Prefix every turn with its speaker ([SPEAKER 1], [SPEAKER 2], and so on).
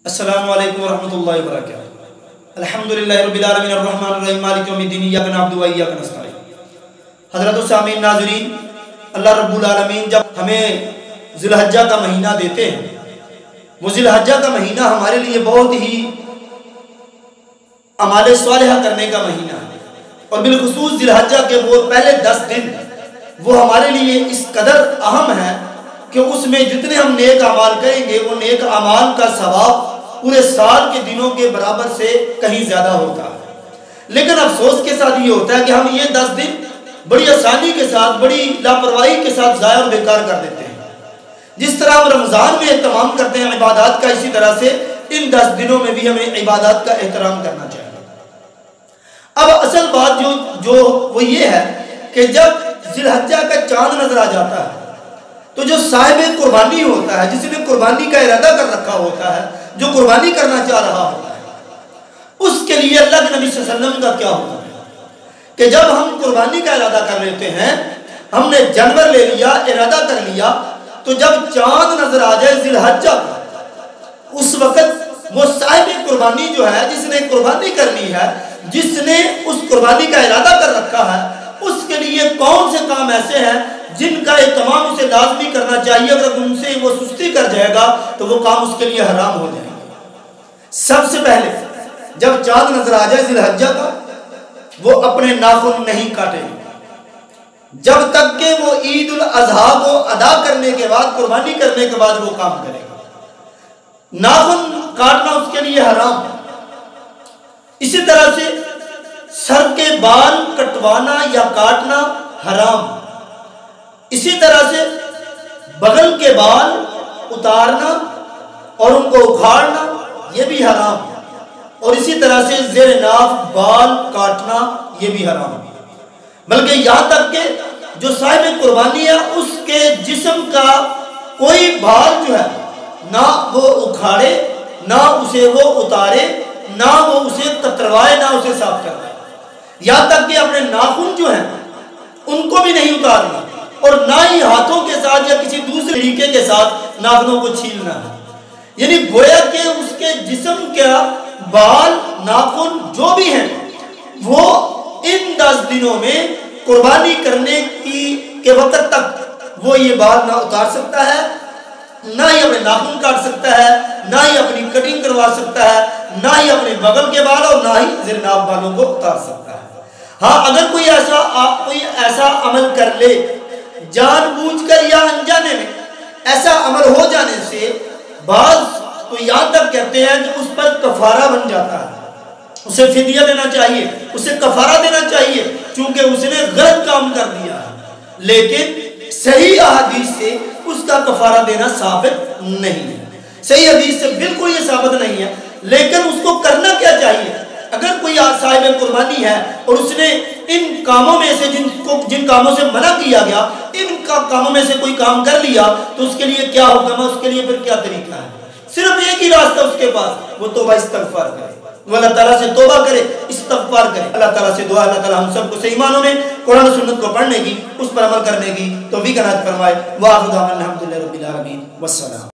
[SPEAKER 1] السلام علیکم ورحمۃ اللہ وبرکاتہ۔ الحمدللہ رب العالمین الرحمن الرحیم مالک یوم الدین ایاک نعبد و ایاک نستعین۔ حضرت السامعین ناظرین، اللہ رب العالمین جب ہمیں ذی الحجہ کا مہینہ دیتے ہیں، وہ ذی الحجہ کا مہینہ ہمارے لیے بہت ہی اعمال صالحہ کرنے کا مہینہ ہے، اور بالخصوص ذی الحجہ کے وہ پہلے 10 دن وہ ہمارے لیے اس قدر اہم ہے کہ اس میں جتنے ہم نیک اعمال کریں گے وہ نیک اعمال کا ثواب پورے سال کے دنوں کے برابر سے کہیں زیادہ ہوتا ہے۔ لیکن افسوس کے ساتھ یہ ہوتا ہے کہ ہم یہ 10 دن بڑی آسانی کے ساتھ، بڑی لاپرواہی کے ساتھ ضائع اور بیکار کر دیتے ہیں۔ جس طرح ہم رمضان میں اہتمام کرتے ہیں عبادات کا، اسی طرح سے ان 10 دنوں میں بھی ہمیں عبادات کا احترام کرنا چاہیے۔ اب اصل بات جو وہ یہ ہے کہ جب ذی الحجہ کا چاند نظر آ جاتا ہے تو جو صاحب قربانی ہوتا ہے، جس نے قربانی کا ارادہ کر رکھا ہوتا ہے، جو قربانی کرنا چاہ رہا ہوتا ہے، اس کے لیے اللہ کے نبی صلی اللہ علیہ وسلم کا کیا حکم ہے کہ جب ہم قربانی کا ارادہ کر لیتے ہیں، ہم نے جانور لے لیا، ارادہ کر لیا، تو جب چاند نظر آ جائے ذی الحجہ کا، اس وقت وہ صاحب قربانی جو ہے، جس نے قربانی کرنی ہے، جس نے اس قربانی کا ارادہ کر رکھا ہے، اس کے لیے کون سے کام ایسے ہیں جن کا اہتمام اسے لازمی کرنا چاہیے؟ اگر ان سے وہ سستی کر جائے گا تو وہ کام اس کے لیے حرام ہو جائے گا۔ سب سے پہلے جب چاند نظر آ جائے ذی الحجہ کا، وہ اپنے ناخن نہیں کاٹے گا جب تک کہ وہ عید الاضحیٰ کو ادا کرنے کے بعد، قربانی کرنے کے بعد وہ کام کرے گا۔ ناخن کاٹنا اس کے لیے حرام ہے۔ اسی طرح سے سر کے بال کٹوانا یا کاٹنا حرام ہے۔ اسی طرح سے بغل کے بال اتارنا اور ان کو اکھاڑنا یہ بھی حرام ہے، اور اسی طرح سے زیر ناف بال کاٹنا یہ بھی حرام ہے۔ بلکہ یہاں تک کہ جو صاحب قربانی ہے، اس کے جسم کا کوئی بال جو ہے نہ وہ اکھاڑے، نہ اسے وہ اتارے، نہ وہ اسے کتروائے، نہ اسے صاف کرائے۔ یہاں تک کہ اپنے ناخن جو ہیں ان کو بھی نہیں اتارنا، اور نہ ہی ہاتھوں کے ساتھ یا کسی دوسرے طریقے کے ساتھ ناخنوں کو چھیلنا ہے۔ یعنی گویا کہ اس کے جسم کا بال، ناخن جو بھی ہیں، وہ ان 10 دنوں میں قربانی کرنے کے وقت تک وہ یہ بال نہ اتار سکتا ہے، نہ ہی اپنے ناخن کاٹ سکتا ہے، نہ ہی اپنی کٹنگ کروا سکتا ہے، نہ ہی اپنے بغل کے بال اور نہ ہی زیر ناف بالوں کو اتار سکتا ہے۔ ہاں، اگر کوئی ایسا عمل کر لے، جان بوجھ کر یا انجانے میں، ایسا عمل ہو جانے سے بعض تو یہاں تک کہتے ہیں کہ اس پر کفارہ بن جاتا ہے، اسے فدیہ دینا چاہیے، اسے کفارہ دینا چاہیے، چونکہ اس نے غلط کام کر دیا ہے۔ لیکن صحیح احادیث سے اس کا کفارہ دینا ثابت نہیں ہے، صحیح حدیث سے بالکل یہ ثابت نہیں ہے۔ لیکن اس کو کرنا کیا چاہیے؟ اگر کوئی صاحب قربانی ہے اور اس نے ان کاموں میں سے جن کاموں سے منع کیا گیا، ان کاموں میں سے کوئی کام کر لیا، تو اس کے لیے کیا حکم ہے؟ اس کے لیے پھر کیا طریقہ ہے؟ صرف ایک ہی راستہ اس کے پاس، وہ توبہ استغفار کرے، وہ اللہ تعالیٰ سے توبہ کرے، استغفار کرے۔ اللہ تعالیٰ سے دعا، اللہ تعالیٰ ہم سب کو صحیح معنوں میں قرآن و سنت کو پڑھنے کی، اس پر عمل کرنے کی توفیق عنایت فرمائے۔ وآخر دعوانا الحمدللہ رب العالمین، والسلام۔